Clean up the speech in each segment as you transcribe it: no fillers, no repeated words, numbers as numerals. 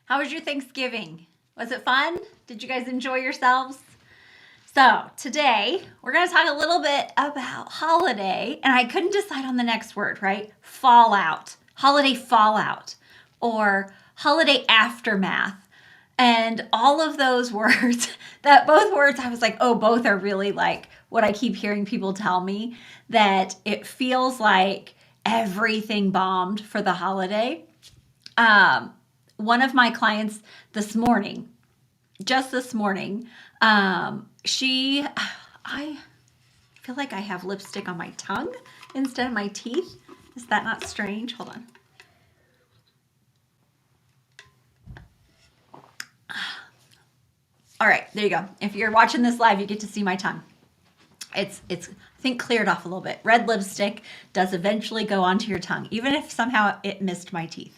How was your Thanksgiving? Was it fun? Did you guys enjoy yourselves? So, today we're going to talk a little bit about holiday, and I couldn't decide on the next word, right? Fallout, holiday fallout, or holiday aftermath. And all of those words, that both words, I was like, oh, both are really like what I keep hearing people tell me, that it feels like everything bombed for the holiday. One of my clients this morning, just this morning, I feel like I have lipstick on my tongue instead of my teeth. Is that not strange? Hold on. All right, there you go. If you're watching this live, you get to see my tongue. It's I think cleared off a little bit. Red lipstick does eventually go onto your tongue, even if somehow it missed my teeth.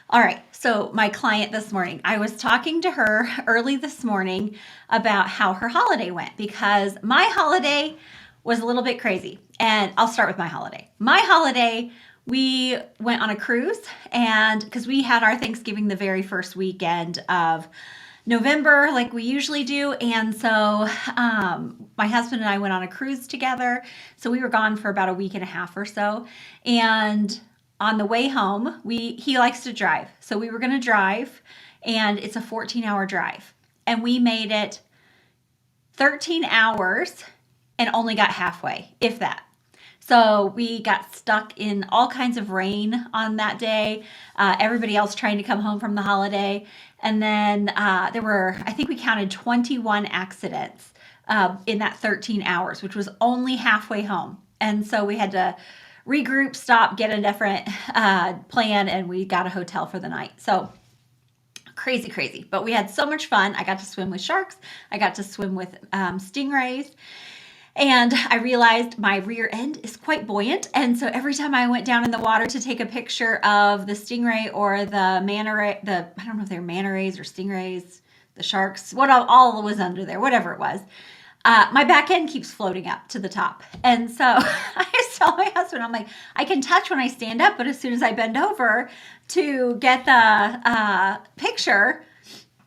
All right, so my client this morning, I was talking to her early this morning about how her holiday went, because my holiday was a little bit crazy. And I'll start with my holiday. My holiday, we went on a cruise, and because we had our Thanksgiving the very first weekend of November, like we usually do. And so my husband and I went on a cruise together. So we were gone for about a week and a half or so. And on the way home, he likes to drive. So we were going to drive, and it's a 14-hour drive. And we made it 13 hours and only got halfway, if that. So we got stuck in all kinds of rain on that day. Everybody else trying to come home from the holiday. And then there were, I think we counted 21 accidents in that 13 hours, which was only halfway home. And so we had to regroup, stop, get a different plan, and we got a hotel for the night. So crazy, crazy. But we had so much fun. I got to swim with sharks. I got to swim with stingrays. And I realized my rear end is quite buoyant. And so every time I went down in the water to take a picture of the stingray or the manta ray, I don't know if they're manta rays or stingrays, the sharks, what all was under there, whatever it was, my back end keeps floating up to the top. And so I just tell my husband, I'm like, I can touch when I stand up, but as soon as I bend over to get the picture,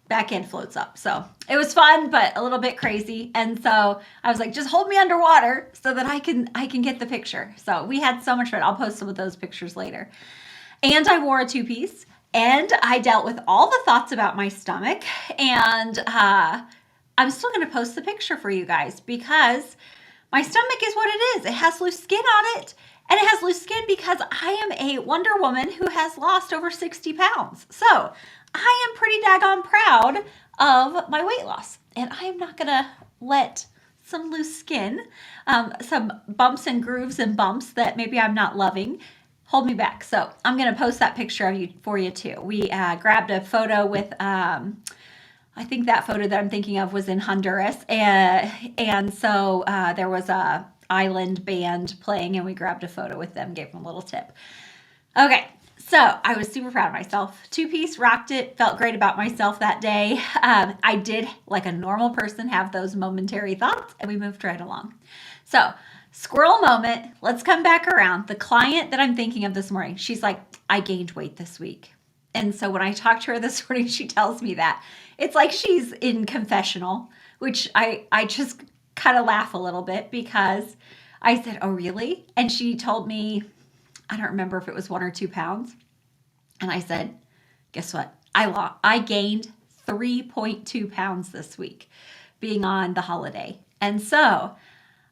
back end floats up. So it was fun, but a little bit crazy. And so I was like, just hold me underwater so that I can get the picture. So we had so much fun. I'll post some of those pictures later. And I wore a two-piece, and I dealt with all the thoughts about my stomach. And I'm still going to post the picture for you guys, because my stomach is what it is. It has loose skin on it. And it has loose skin because I am a Wonder Woman who has lost over 60 pounds. So I am pretty daggone proud of my weight loss. And I am not going to let some loose skin, some bumps and grooves and bumps that maybe I'm not loving, hold me back. So I'm going to post that picture of you for you too. We grabbed a photo with, I think that photo that I'm thinking of was in Honduras. And so there was a island band playing, and we grabbed a photo with them, gave them a little tip. Okay, so I was super proud of myself. Two-piece, rocked it, felt great about myself that day. I did, like a normal person, have those momentary thoughts, and we moved right along. So squirrel moment, let's come back around. The client that I'm thinking of this morning, she's like, I gained weight this week. And so when I talked to her this morning, she tells me that. It's like she's in confessional, which I just kind of laugh a little bit, because I said, oh, really? And she told me, I don't remember if it was 1 or 2 pounds. And I said, guess what? I gained 3.2 pounds this week being on the holiday. And so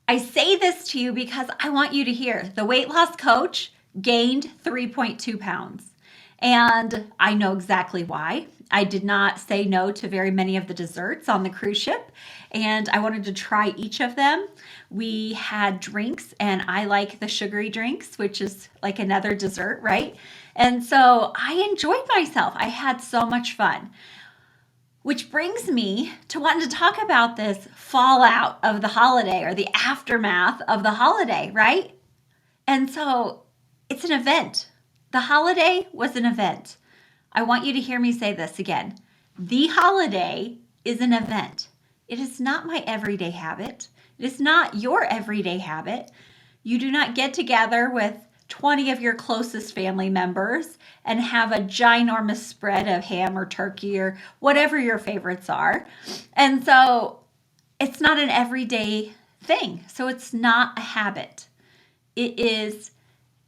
I say this to you because I want you to hear the weight loss coach gained 3.2 pounds. And I know exactly why. I did not say no to very many of the desserts on the cruise ship, and I wanted to try each of them. We had drinks, and I like the sugary drinks, which is like another dessert, right? And so I enjoyed myself. I had so much fun. Which brings me to wanting to talk about this fallout of the holiday, or the aftermath of the holiday, right? And so it's an event. The holiday was an event. I want you to hear me say this again. The holiday is an event. It is not my everyday habit. It is not your everyday habit. You do not get together with 20 of your closest family members and have a ginormous spread of ham or turkey or whatever your favorites are. And so it's not an everyday thing. So it's not a habit. It is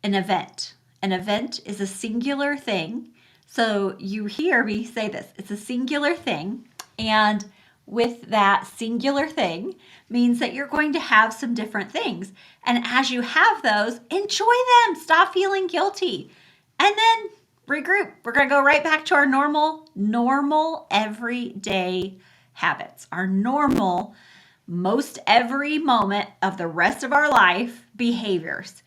an event. An event is a singular thing. So you hear me say this. It's a singular thing. And with that singular thing means that you're going to have some different things. And as you have those, enjoy them. Stop feeling guilty. And then regroup. We're going to go right back to our normal everyday habits. Our normal, most every moment of the rest of our life behaviors.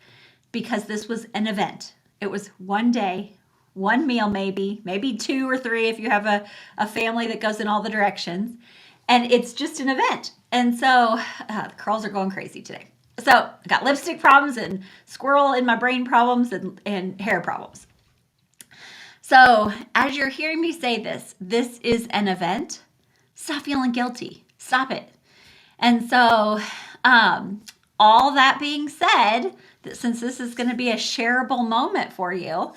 Because this was an event. It was one day, one meal maybe 2 or 3 if you have a family that goes in all the directions. And it's just an event. And so the curls are going crazy today. So I got lipstick problems and squirrel in my brain problems and hair problems. So as you're hearing me say this is an event. Stop feeling guilty. Stop it. And so all that being said, since this is going to be a shareable moment for you,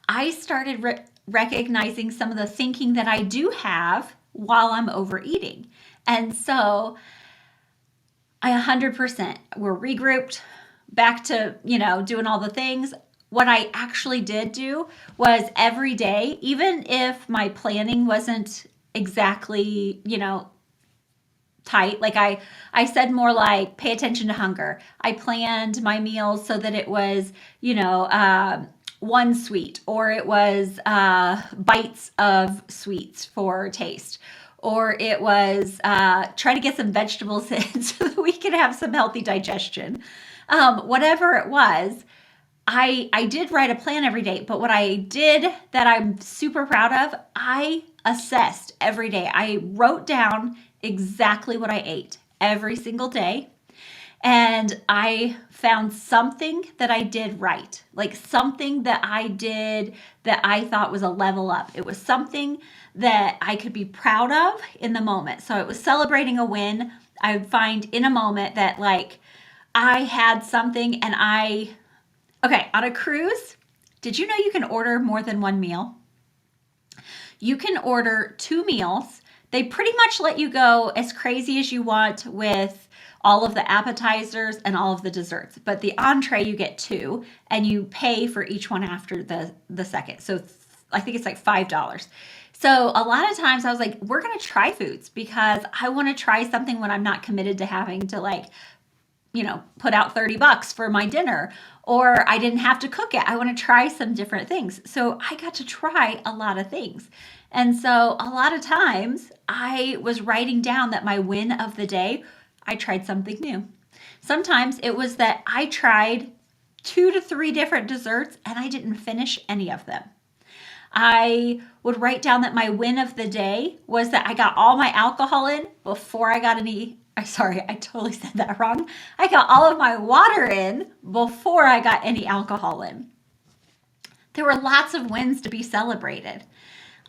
I started recognizing some of the thinking that I do have while I'm overeating. And so I 100%, we're regrouped back to, doing all the things. What I actually did do was every day, even if my planning wasn't exactly, tight. Like I said more like pay attention to hunger. I planned my meals so that it was, one sweet, or it was bites of sweets for taste, or it was try to get some vegetables in so that we could have some healthy digestion. Whatever it was, I did write a plan every day, but what I did that I'm super proud of, I assessed every day. I wrote down exactly what I ate every single day. And I found something that I did right, like something that I did that I thought was a level up. It was something that I could be proud of in the moment. So it was celebrating a win. I would find in a moment that like I had something and on a cruise, did you know you can order more than one meal? You can order 2 meals. They pretty much let you go as crazy as you want with all of the appetizers and all of the desserts. But the entree, you get 2, and you pay for each one after the second. So I think it's like $5. So a lot of times I was like, we're going to try foods because I want to try something when I'm not committed to having to put out $30 for my dinner, or I didn't have to cook it. I want to try some different things. So I got to try a lot of things. And so a lot of times I was writing down that my win of the day, I tried something new. Sometimes it was that I tried 2 to 3 different desserts and I didn't finish any of them. I would write down that my win of the day was that I got all my alcohol in before I got sorry, I totally said that wrong. I got all of my water in before I got any alcohol in. There were lots of wins to be celebrated.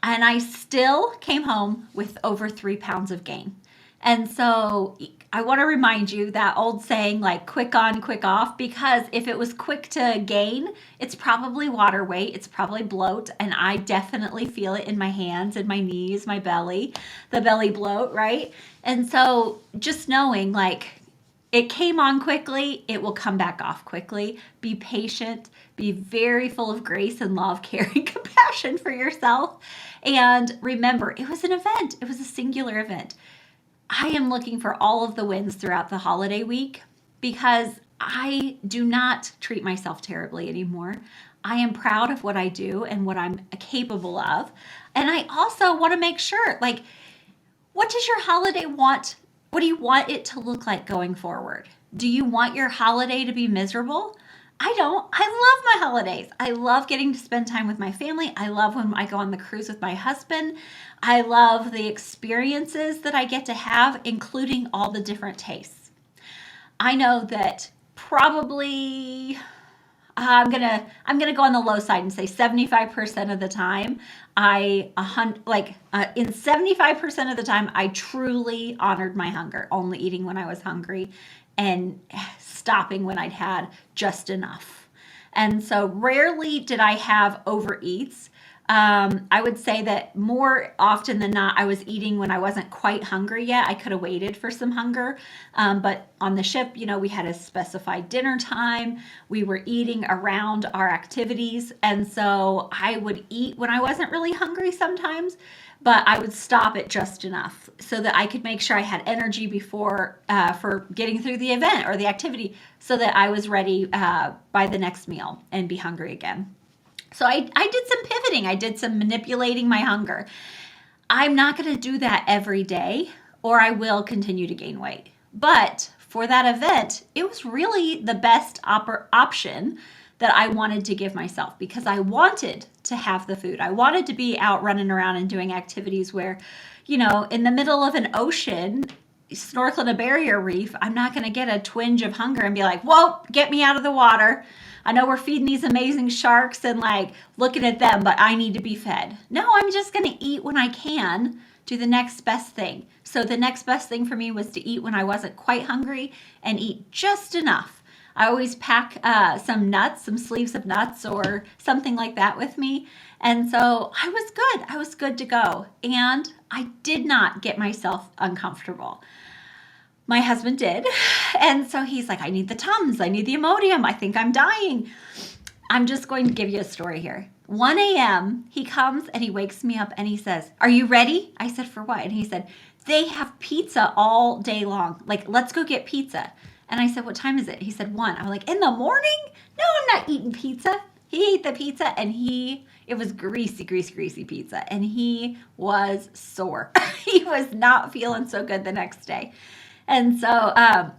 And I still came home with over 3 pounds of gain. And so I want to remind you that old saying like quick on, quick off, because if it was quick to gain, it's probably water weight, it's probably bloat. And I definitely feel it in my hands and my knees, my belly, the belly bloat, right? And so just knowing like it came on quickly, it will come back off quickly. Be patient, be very full of grace and love, care and compassion for yourself. And remember, it was an event. It was a singular event. I am looking for all of the wins throughout the holiday week because I do not treat myself terribly anymore. I am proud of what I do and what I'm capable of. And I also want to make sure, like, what does your holiday want? What do you want it to look like going forward? Do you want your holiday to be miserable? I don't. I love my holidays. I love getting to spend time with my family. I love when I go on the cruise with my husband. I love the experiences that I get to have, including all the different tastes. I know that probably I'm gonna go on the low side and say 75% of the time, in 75% of the time, I truly honored my hunger, only eating when I was hungry and stopping when I'd had just enough. And so rarely did I have overeats. I would say that more often than not, I was eating when I wasn't quite hungry yet. I could have waited for some hunger. But on the ship, we had a specified dinner time. We were eating around our activities. And so I would eat when I wasn't really hungry sometimes, but I would stop it just enough so that I could make sure I had energy before for getting through the event or the activity so that I was ready by the next meal and be hungry again. So I did some pivoting. I did some manipulating my hunger. I'm not going to do that every day or I will continue to gain weight. But for that event, it was really the best option that I wanted to give myself because I wanted to have the food. I wanted to be out running around and doing activities where, in the middle of an ocean, snorkeling a barrier reef, I'm not going to get a twinge of hunger and be like, whoa, get me out of the water. I know we're feeding these amazing sharks and looking at them, but I need to be fed. No, I'm just going to eat when I can, do the next best thing. So the next best thing for me was to eat when I wasn't quite hungry and eat just enough. I always pack some nuts, some sleeves of nuts or something like that with me. And so I was good. I was good to go. And I did not get myself uncomfortable. My husband did. And so he's like, I need the Tums. I need the Imodium. I think I'm dying. I'm just going to give you a story here. 1 a.m., he comes and he wakes me up and he says, are you ready? I said, for what? And he said, they have pizza all day long. Let's go get pizza. And I said, what time is it? He said, 1. I'm like, in the morning? No, I'm not eating pizza. He ate the pizza and it was greasy pizza. And he was sore. He was not feeling so good the next day. And so, I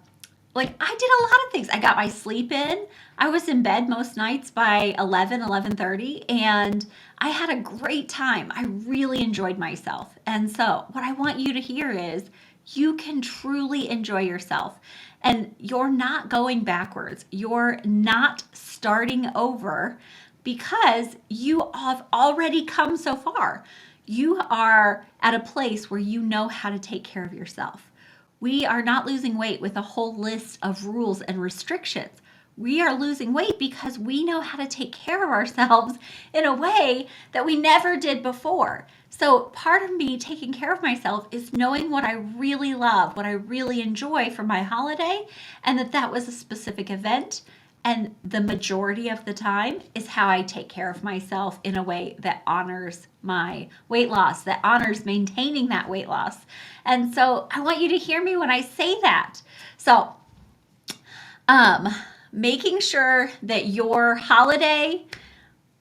did a lot of things. I got my sleep in. I was in bed most nights by 11:30, and I had a great time. I really enjoyed myself. And so what I want you to hear is you can truly enjoy yourself, and you're not going backwards. You're not starting over because you have already come so far. You are at a place where you know how to take care of yourself. We are not losing weight with a whole list of rules and restrictions. We are losing weight because we know how to take care of ourselves in a way that we never did before. So part of me taking care of myself is knowing what I really love, what I really enjoy for my holiday, and that was a specific event. And the majority of the time is how I take care of myself in a way that honors my weight loss, that honors maintaining that weight loss. And so I want you to hear me when I say that. So, making sure that your holiday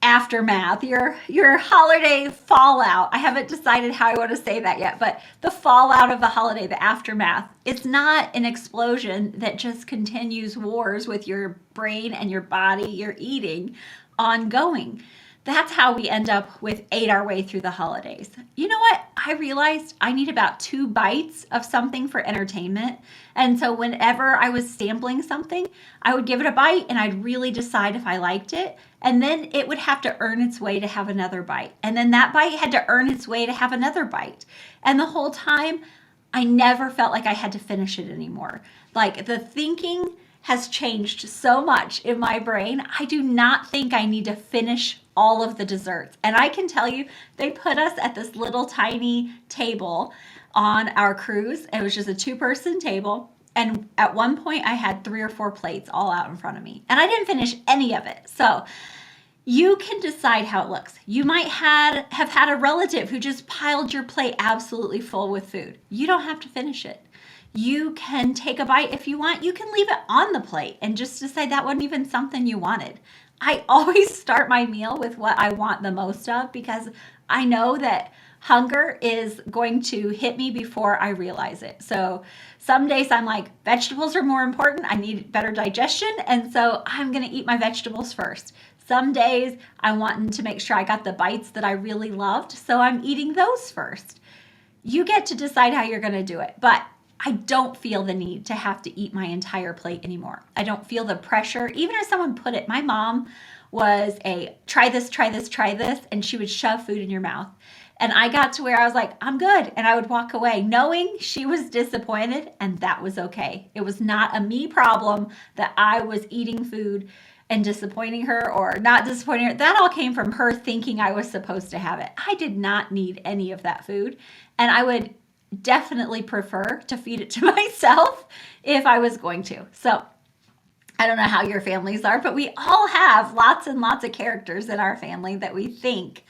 aftermath, your holiday fallout, I haven't decided how I want to say that yet, but the fallout of the holiday, the aftermath, it's not an explosion that just continues wars with your brain and your body, your eating ongoing. That's how we end up with ate our way through the holidays. You know what? I realized I need about 2 bites of something for entertainment. And so whenever I was sampling something, I would give it a bite and I'd really decide if I liked it. And then it would have to earn its way to have another bite. And then that bite had to earn its way to have another bite. And the whole time, I never felt like I had to finish it anymore. The thinking has changed so much in my brain. I do not think I need to finish all of the desserts. And I can tell you, they put us at this little tiny table on our cruise. It was just a 2-person table. And at one point I had 3 or 4 plates all out in front of me. And I didn't finish any of it. So you can decide how it looks. You might have had a relative who just piled your plate absolutely full with food. You don't have to finish it. You can take a bite if you want. You can leave it on the plate and just decide that wasn't even something you wanted. I always start my meal with what I want the most of because I know that hunger is going to hit me before I realize it. So some days I'm like, vegetables are more important. I need better digestion. And so I'm going to eat my vegetables first. Some days I want to make sure I got the bites that I really loved. So I'm eating those first. You get to decide how you're going to do it. But I don't feel the need to have to eat my entire plate anymore. I don't feel the pressure. Even if someone put it, my mom was a try this, and she would shove food in your mouth. And I got to where I was like, I'm good. And I would walk away knowing she was disappointed, and that was okay. It was not a me problem that I was eating food and disappointing her or not disappointing her. That all came from her thinking I was supposed to have it. I did not need any of that food. And I would definitely prefer to feed it to myself if I was going to. So I don't know how your families are, but we all have lots and lots of characters in our family that we think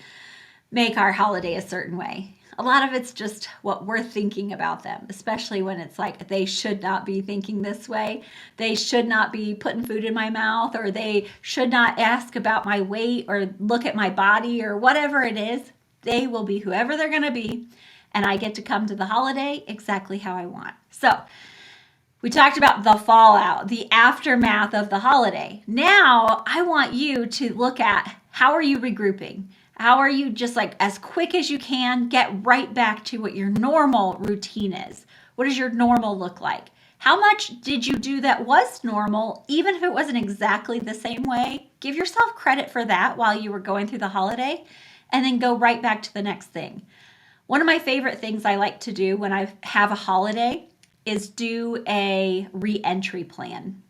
make our holiday a certain way. A lot of it's just what we're thinking about them, especially when it's like they should not be thinking this way. They should not be putting food in my mouth, or they should not ask about my weight or look at my body or whatever it is. They will be whoever they're going to be, and I get to come to the holiday exactly how I want. So we talked about the fallout, the aftermath of the holiday. Now I want you to look at, how are you regrouping? How are you just like as quick as you can, get right back to what your normal routine is? What does your normal look like? How much did you do that was normal, even if it wasn't exactly the same way? Give yourself credit for that while you were going through the holiday, and then go right back to the next thing. One of my favorite things I like to do when I have a holiday is do a re-entry plan.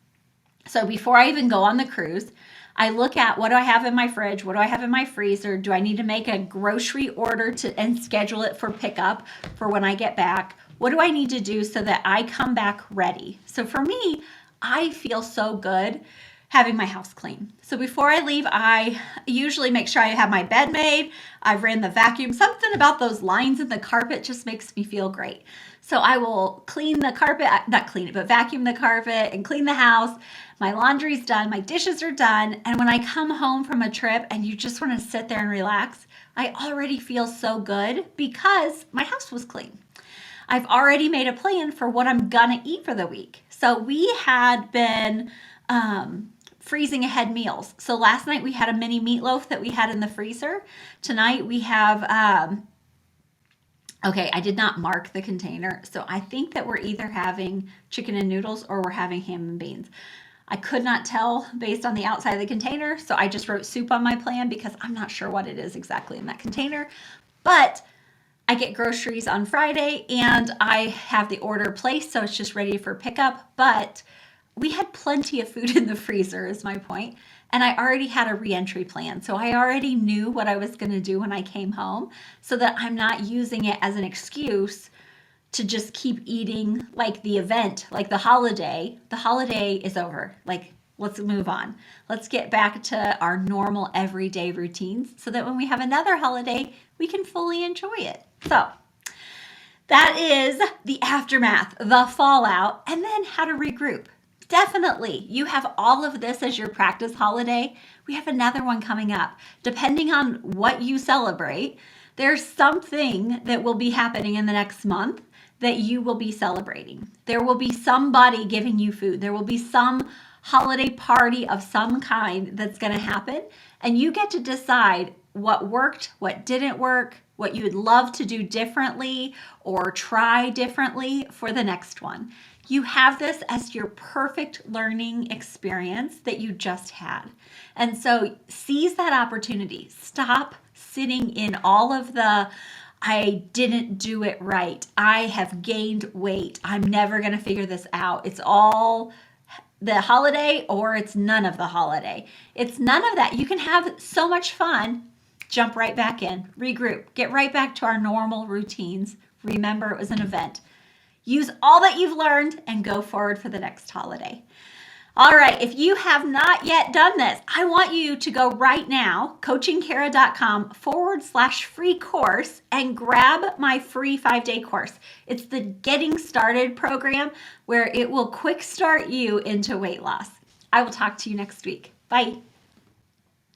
So before I even go on the cruise, I look at, what do I have in my fridge? What do I have in my freezer? Do I need to make a grocery order and schedule it for pickup for when I get back? What do I need to do so that I come back ready? So for me, I feel so good having my house clean. So before I leave, I usually make sure I have my bed made. I've ran the vacuum. Something about those lines in the carpet just makes me feel great. So I will clean the carpet, not clean it, but vacuum the carpet and clean the house. My laundry's done, my dishes are done. And when I come home from a trip and you just want to sit there and relax, I already feel so good because my house was clean. I've already made a plan for what I'm gonna eat for the week. So we had been freezing ahead meals. So last night we had a mini meatloaf that we had in the freezer. Tonight we have, okay, I did not mark the container. So I think that we're either having chicken and noodles or we're having ham and beans. I could not tell based on the outside of the container. So I just wrote soup on my plan because I'm not sure what it is exactly in that container. But I get groceries on Friday and I have the order placed, so it's just ready for pickup. But we had plenty of food in the freezer is my point. And I already had a re-entry plan. So I already knew what I was going to do when I came home so that I'm not using it as an excuse to just keep eating like the event, like the holiday. The holiday is over. Like, let's move on. Let's get back to our normal everyday routines so that when we have another holiday, we can fully enjoy it. So that is the aftermath, the fallout, and then how to regroup. Definitely, you have all of this as your practice holiday. We have another one coming up. Depending on what you celebrate, there's something that will be happening in the next month that you will be celebrating. There will be somebody giving you food. There will be some holiday party of some kind that's going to happen, and you get to decide what worked, what didn't work, what you would love to do differently or try differently for the next one. You have this as your perfect learning experience that you just had. And so seize that opportunity. Stop sitting in all of the, I didn't do it right. I have gained weight. I'm never going to figure this out. It's all the holiday or it's none of the holiday. It's none of that. You can have so much fun. Jump right back in, regroup, get right back to our normal routines. Remember, it was an event. Use all that you've learned and go forward for the next holiday. All right, if you have not yet done this, I want you to go right now, coachingkara.com/free course, and grab my free 5-day course. It's the Getting Started program where it will quick start you into weight loss. I will talk to you next week. Bye.